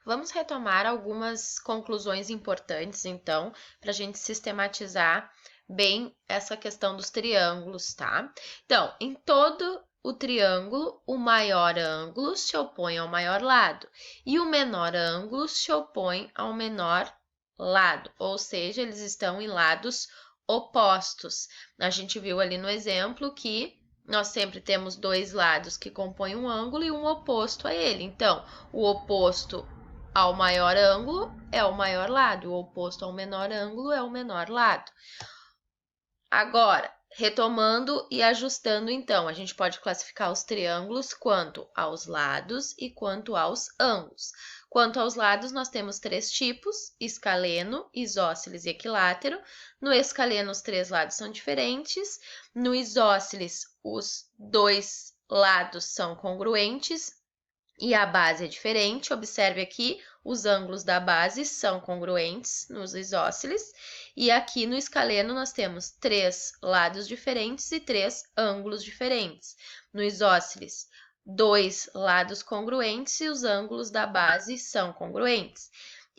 Vamos retomar algumas conclusões importantes, então, para a gente sistematizar bem essa questão dos triângulos, tá? Então, em todo o triângulo, o maior ângulo se opõe ao maior lado e o menor ângulo se opõe ao menor lado, ou seja, eles estão em lados opostos. A gente viu ali no exemplo que nós sempre temos dois lados que compõem um ângulo e um oposto a ele. Então, o oposto ao maior ângulo é o maior lado, o oposto ao menor ângulo é o menor lado. Agora, retomando e ajustando, então, a gente pode classificar os triângulos quanto aos lados e quanto aos ângulos. Quanto aos lados, nós temos três tipos: escaleno, isósceles e equilátero. No escaleno, os três lados são diferentes. No isósceles, os dois lados são congruentes e a base é diferente. Observe aqui, os ângulos da base são congruentes nos isósceles. E aqui no escaleno nós temos três lados diferentes e três ângulos diferentes. No isósceles, dois lados congruentes e os ângulos da base são congruentes.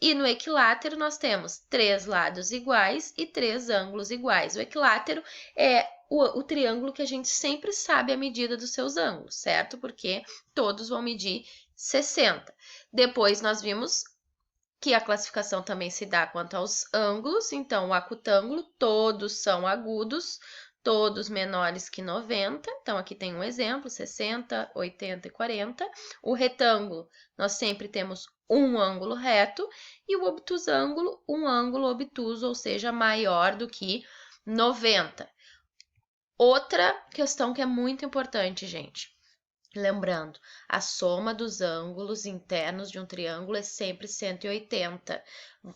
E no equilátero nós temos três lados iguais e três ângulos iguais. O equilátero é o triângulo que a gente sempre sabe a medida dos seus ângulos, certo? Porque todos vão medir 60. Depois nós vimos que a classificação também se dá quanto aos ângulos. Então, o acutângulo, todos são agudos, todos menores que 90. Então, aqui tem um exemplo, 60, 80 e 40. O retângulo, nós sempre temos um ângulo reto. E o obtusângulo, um ângulo obtuso, ou seja, maior do que 90. Outra questão que é muito importante, gente. Lembrando, a soma dos ângulos internos de um triângulo é sempre 180.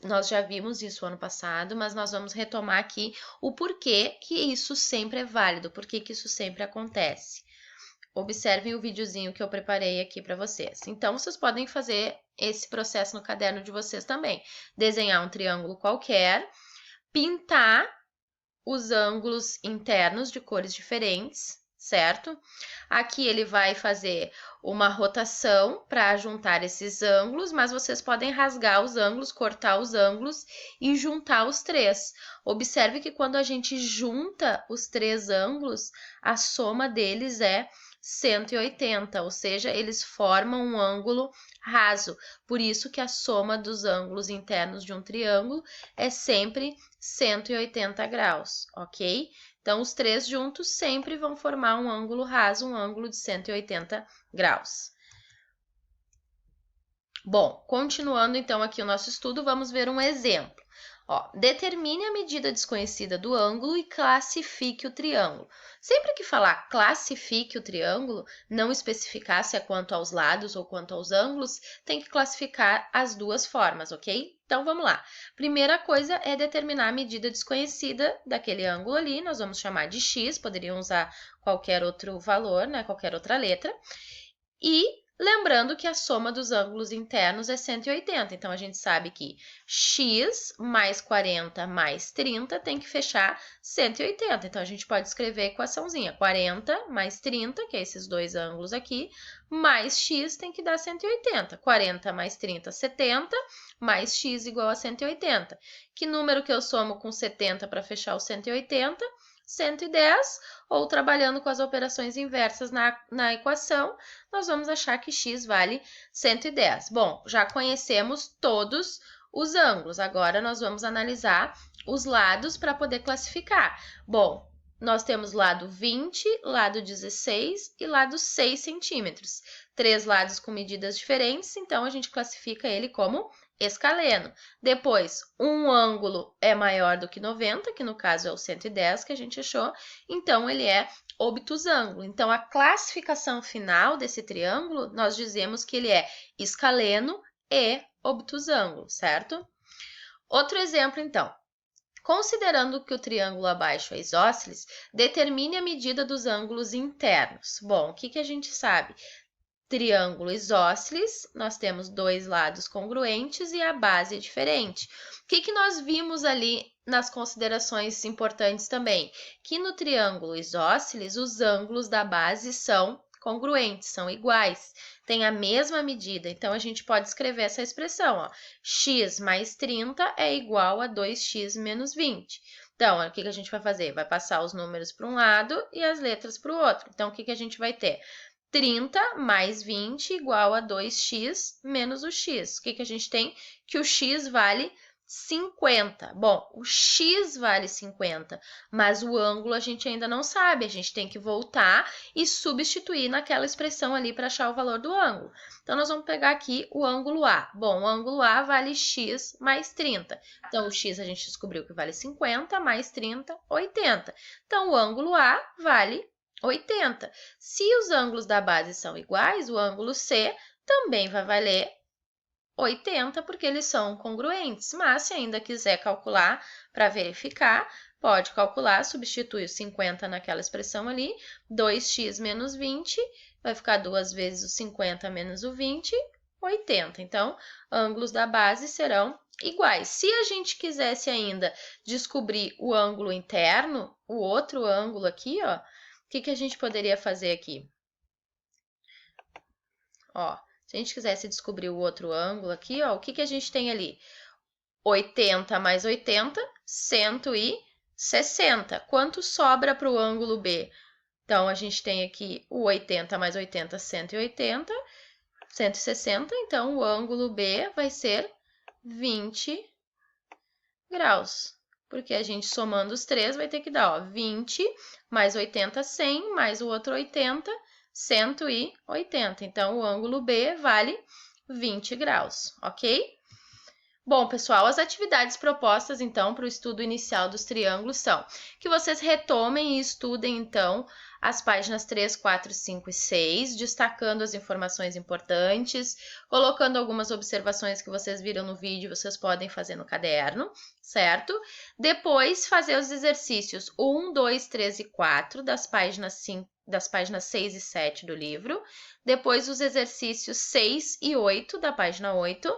Nós já vimos isso ano passado, mas nós vamos retomar aqui o porquê que isso sempre é válido, porquê que isso sempre acontece. Observem o videozinho que eu preparei aqui para vocês. Então, vocês podem fazer esse processo no caderno de vocês também. Desenhar um triângulo qualquer, pintar os ângulos internos de cores diferentes, certo? Aqui ele vai fazer uma rotação para juntar esses ângulos, mas vocês podem rasgar os ângulos, cortar os ângulos e juntar os três. Observe que quando a gente junta os três ângulos, a soma deles é 180, ou seja, eles formam um ângulo raso. Por isso que a soma dos ângulos internos de um triângulo é sempre 180 graus, ok? Então, os três juntos sempre vão formar um ângulo raso, um ângulo de 180 graus. Bom, continuando então aqui o nosso estudo, vamos ver um exemplo. Ó, determine a medida desconhecida do ângulo e classifique o triângulo. Sempre que falar classifique o triângulo, não especificar se é quanto aos lados ou quanto aos ângulos, tem que classificar as duas formas, ok? Então, vamos lá. Primeira coisa é determinar a medida desconhecida daquele ângulo ali, nós vamos chamar de x, poderiam usar qualquer outro valor, né, qualquer outra letra. E lembrando que a soma dos ângulos internos é 180, então a gente sabe que x mais 40 mais 30 tem que fechar 180. Então, a gente pode escrever a equaçãozinha, 40 mais 30, que é esses dois ângulos aqui, mais x tem que dar 180. 40 mais 30, 70, mais x igual a 180. Que número que eu somo com 70 para fechar o 180? 110, ou trabalhando com as operações inversas na equação, nós vamos achar que x vale 110. Bom, já conhecemos todos os ângulos, agora nós vamos analisar os lados para poder classificar. Bom, nós temos lado 20, lado 16 e lado 6 centímetros. Três lados com medidas diferentes, então a gente classifica ele como escaleno. Depois, um ângulo é maior do que 90, que no caso é o 110 que a gente achou, então ele é obtusângulo. Então, a classificação final desse triângulo, nós dizemos que ele é escaleno e obtusângulo, certo? Outro exemplo, então. Considerando que o triângulo abaixo é isósceles, determine a medida dos ângulos internos. Bom, o que a gente sabe? Triângulo isósceles, nós temos dois lados congruentes e a base é diferente. O que nós vimos ali nas considerações importantes também? Que no triângulo isósceles, os ângulos da base são congruentes, são iguais, têm a mesma medida. Então, a gente pode escrever essa expressão, ó, x mais 30 é igual a 2x menos 20. Então, o que a gente vai fazer? Vai passar os números para um lado e as letras para o outro. Então, o que a gente vai ter? 30 mais 20 igual a 2x menos o x. O que a gente tem? Que o x vale 50. Bom, o x vale 50, mas o ângulo a gente ainda não sabe. A gente tem que voltar e substituir naquela expressão ali para achar o valor do ângulo. Então, nós vamos pegar aqui o ângulo A. Bom, o ângulo A vale x mais 30. Então, o x a gente descobriu que vale 50, mais 30, 80. Então, o ângulo A vale 80. Se os ângulos da base são iguais, o ângulo C também vai valer 80, porque eles são congruentes. Mas, se ainda quiser calcular para verificar, pode calcular, substitui o 50 naquela expressão ali, 2x menos 20, vai ficar 2 vezes o 50 menos o 20, 80. Então, ângulos da base serão iguais. Se a gente quisesse ainda descobrir o ângulo interno, o outro ângulo aqui, ó, o que a gente poderia fazer aqui? Ó, se a gente quisesse descobrir o outro ângulo aqui, ó, o que a gente tem ali? 80 mais 80, 160. Quanto sobra para o ângulo B? Então, a gente tem aqui o 80 mais 80, 180, 160. Então, o ângulo B vai ser 20 graus. Porque a gente somando os três vai ter que dar, ó, 20 mais 80, 100, mais o outro 80, 180. Então, o ângulo B vale 20 graus, ok? Bom, pessoal, as atividades propostas, então, para o estudo inicial dos triângulos são que vocês retomem e estudem, então, as páginas 3, 4, 5 e 6, destacando as informações importantes, colocando algumas observações que vocês viram no vídeo, vocês podem fazer no caderno, certo? Depois, fazer os exercícios 1, 2, 3 e 4 das páginas 6 e 7 do livro. Depois, os exercícios 6 e 8 da página 8.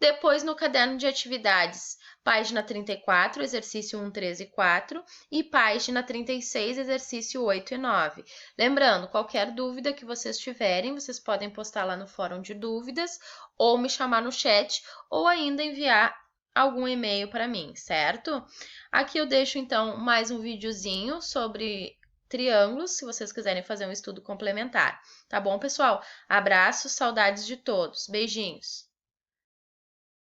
Depois, no caderno de atividades, página 34, exercício 1, 3 e 4, e página 36, exercício 8 e 9. Lembrando, qualquer dúvida que vocês tiverem, vocês podem postar lá no fórum de dúvidas, ou me chamar no chat, ou ainda enviar algum e-mail para mim, certo? Aqui eu deixo, então, mais um videozinho sobre triângulos, se vocês quiserem fazer um estudo complementar. Tá bom, pessoal? Abraços, saudades de todos. Beijinhos!